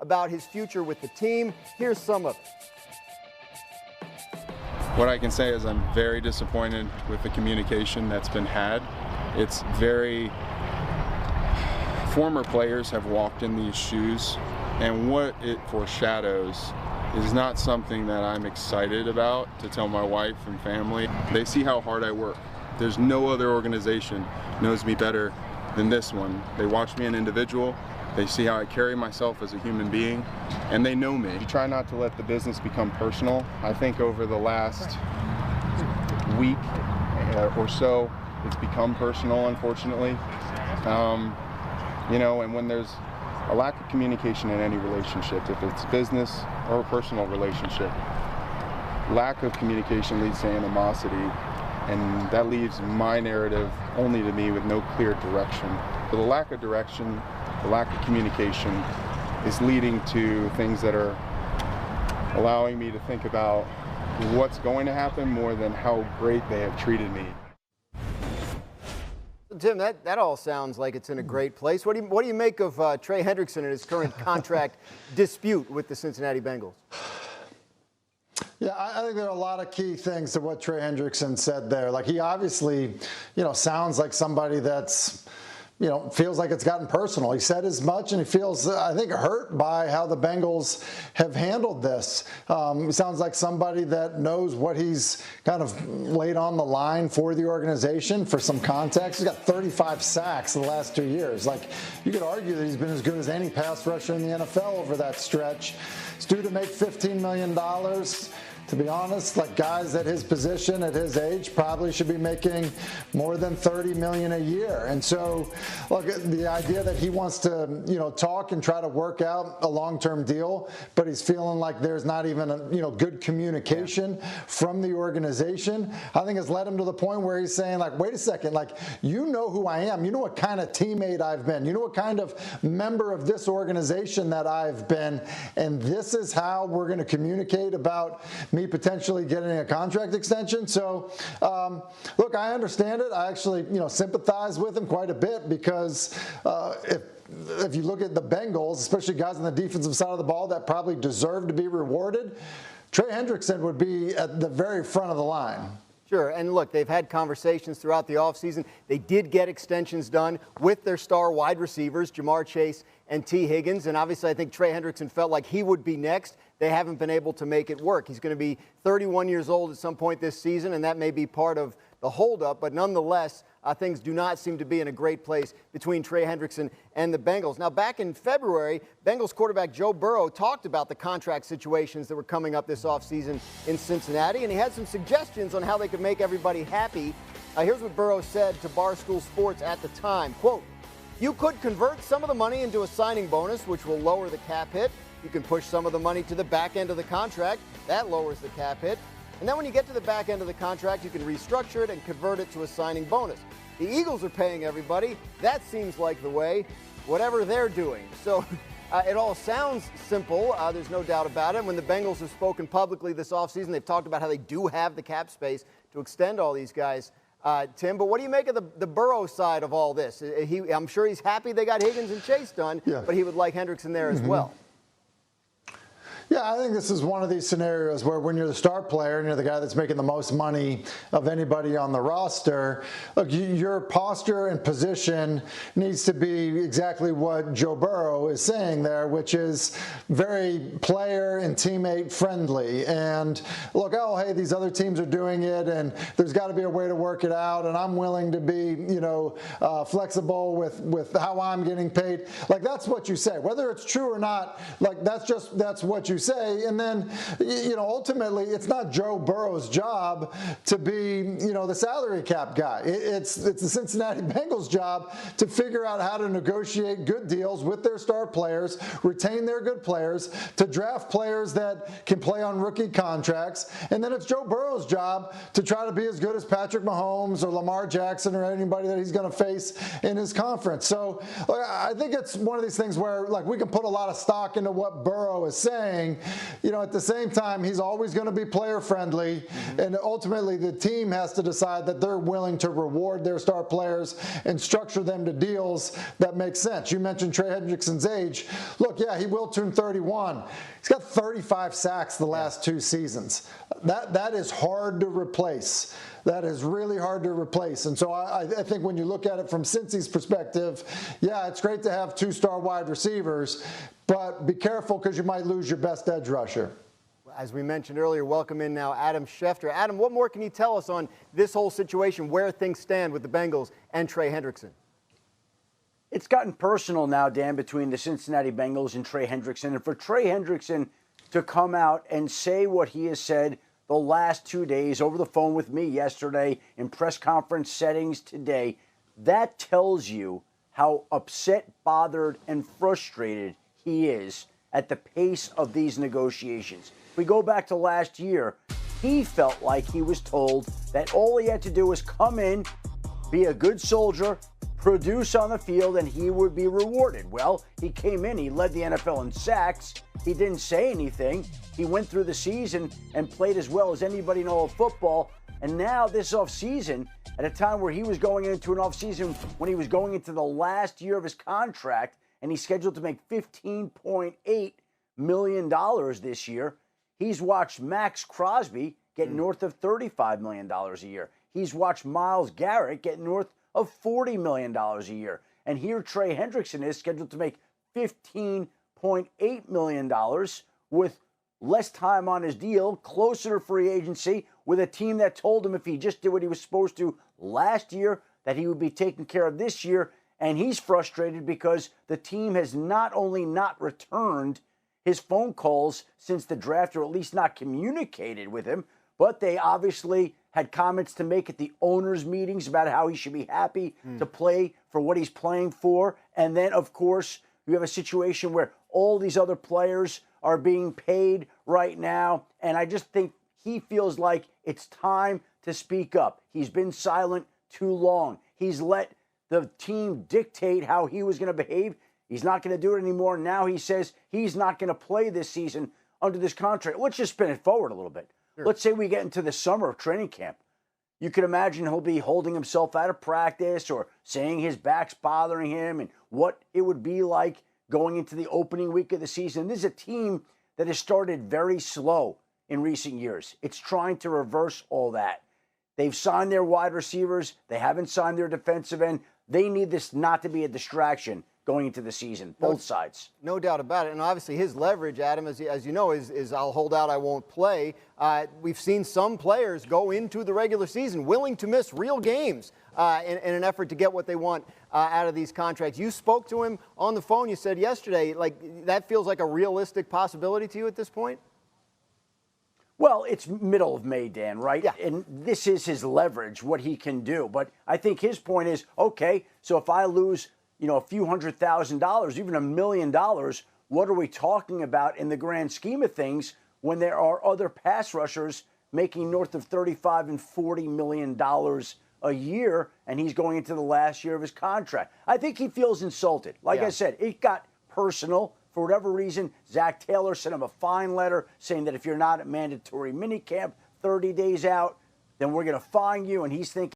about his future with the team. Here's some of it. What I can say is I'm very disappointed with the communication that's been had. It's very, former players have walked in these shoes, and what it foreshadows is not something that I'm excited about to tell my wife and family. They see how hard I work. There's no other organization knows me better than this one. They watch me an individual, they see how I carry myself as a human being, and they know me. You try not to let the business become personal. I think over the last week or so, it's become personal, unfortunately. You know, and when there's a lack of communication in any relationship, if it's business or a personal relationship, lack of communication leads to animosity, and that leaves my narrative only to me with no clear direction. But the lack of direction, the lack of communication is leading to things that are allowing me to think about what's going to happen more than how great they have treated me. Tim, that all sounds like it's in a great place. What do you make of Trey Hendrickson and his current contract dispute with the Cincinnati Bengals? Yeah, I think there are a lot of key things to what Trey Hendrickson said there. Like, he obviously, you know, sounds like somebody that's, you know, feels like it's gotten personal. He said as much, and he feels, I think, hurt by how the Bengals have handled this. He sounds like somebody that knows what he's kind of laid on the line for the organization. For some context, he's got 35 sacks in the last 2 years. Like, you could argue that he's been as good as any pass rusher in the NFL over that stretch. He's due to make $15 million. To be honest, like, guys at his position, at his age, probably should be making more than $30 million a year. And so, look, the idea that he wants to, you know, talk and try to work out a long-term deal, but he's feeling like there's not even a, you know, good communication from the organization, I think has led him to the point where he's saying, like, wait a second, like, you know who I am. You know what kind of teammate I've been. You know what kind of member of this organization that I've been. And this is how we're going to communicate about me potentially getting a contract extension. So, look, I understand it. I actually, you know, sympathize with him quite a bit, because if you look at the Bengals, especially guys on the defensive side of the ball that probably deserve to be rewarded, Trey Hendrickson would be at the very front of the line. Sure, and look, they've had conversations throughout the offseason. They did get extensions done with their star wide receivers, Jamar Chase and T. Higgins, and obviously I think Trey Hendrickson felt like he would be next. They haven't been able to make it work. He's going to be 31 years old at some point this season, and that may be part of the holdup, but nonetheless, things do not seem to be in a great place between Trey Hendrickson and the Bengals. Now, back in February, Bengals quarterback Joe Burrow talked about the contract situations that were coming up this offseason in Cincinnati, and he had some suggestions on how they could make everybody happy. Here's what Burrow said to Barstool Sports at the time. Quote, "You could convert some of the money into a signing bonus, which will lower the cap hit. You can push some of the money to the back end of the contract. That lowers the cap hit. And then when you get to the back end of the contract, you can restructure it and convert it to a signing bonus. The Eagles are paying everybody. That seems like the way, whatever they're doing." So it all sounds simple. There's no doubt about it. When the Bengals have spoken publicly this offseason, they've talked about how they do have the cap space to extend all these guys, Tim. But what do you make of the Burrow side of all this? I'm sure he's happy they got Higgins and Chase done, but he would like Hendrickson there as well. Yeah, I think this is one of these scenarios where when you're the star player and you're the guy that's making the most money of anybody on the roster, look, your posture and position needs to be exactly what Joe Burrow is saying there, which is very player and teammate friendly. And look, oh, hey, these other teams are doing it, and there's got to be a way to work it out, and I'm willing to be, you know, flexible with how I'm getting paid. Like, that's what you say. Whether it's true or not, like, that's what you say. And then, you know, ultimately, it's not Joe Burrow's job to be, you know, the salary cap guy. It's the Cincinnati Bengals' job to figure out how to negotiate good deals with their star players, retain their good players, to draft players that can play on rookie contracts. And then it's Joe Burrow's job to try to be as good as Patrick Mahomes or Lamar Jackson or anybody that he's going to face in his conference. So I think it's one of these things where, like, we can put a lot of stock into what Burrow is saying, saying, at the same time, he's always going to be player friendly. And ultimately, the team has to decide that they're willing to reward their star players and structure them to deals that make sense. You mentioned Trey Hendrickson's age. Look, yeah, he will turn 31. He's got 35 sacks the last 2 seasons. That is hard to replace. That is really hard to replace. And so I think when you look at it from Cincy's perspective, yeah, it's great to have 2-star wide receivers, but be careful because you might lose your best edge rusher. As we mentioned earlier, welcome in now Adam Schefter. Adam, what more can you tell us on this whole situation, where things stand with the Bengals and Trey Hendrickson? It's gotten personal now, Dan, between the Cincinnati Bengals and Trey Hendrickson. And for Trey Hendrickson to come out and say what he has said the last 2 days over the phone with me yesterday, in press conference settings today, that tells you how upset, bothered, and frustrated he is at the pace of these negotiations. If we go back to last year, he felt like he was told that all he had to do was come in, be a good soldier, produce on the field, and he would be rewarded. Well, he came in, he led the NFL in sacks, he didn't say anything, he went through the season and played as well as anybody in all of football, and now this offseason, at a time where he was going into an offseason when he was going into the last year of his contract, and he's scheduled to make $15.8 million this year, he's watched Max Crosby get north of $35 million a year. He's watched Myles Garrett get north of $40 million a year. And here Trey Hendrickson is scheduled to make $15.8 million with less time on his deal, closer to free agency, with a team that told him if he just did what he was supposed to last year, that he would be taken care of this year. And he's frustrated because the team has not only not returned his phone calls since the draft, or at least not communicated with him, but they obviously had comments to make at the owners' meetings about how he should be happy to play for what he's playing for. And then, of course, you have a situation where all these other players are being paid right now. And I just think he feels like it's time to speak up. He's been silent too long. He's let the team dictate how he was going to behave. He's not going to do it anymore. Now he says he's not going to play this season under this contract. Let's just spin it forward a little bit. Sure. Let's say we get into the summer of training camp. You can imagine he'll be holding himself out of practice or saying his back's bothering him and what it would be like going into the opening week of the season. This is a team that has started very slow in recent years. It's trying to reverse all that. They've signed their wide receivers. They haven't signed their defensive end. They need this not to be a distraction going into the season, both sides. No doubt about it. And obviously his leverage, Adam, as you know, is I'll hold out, I won't play. We've seen some players go into the regular season willing to miss real games in an effort to get what they want out of these contracts. You spoke to him on the phone. You said yesterday, like, that feels like a realistic possibility to you at this point? Well, it's middle of May, Dan, right? Yeah. And this is his leverage, what he can do. But I think his point is, okay, so if I lose, a few $100,000, even $1 million, what are we talking about in the grand scheme of things when there are other pass rushers making north of $35 and $40 million a year, and he's going into the last year of his contract? I think he feels insulted. Like I said, it got personal. For whatever reason, Zach Taylor sent him a fine letter saying that if you're not at mandatory minicamp 30 days out, then we're going to fine you. And he's thinking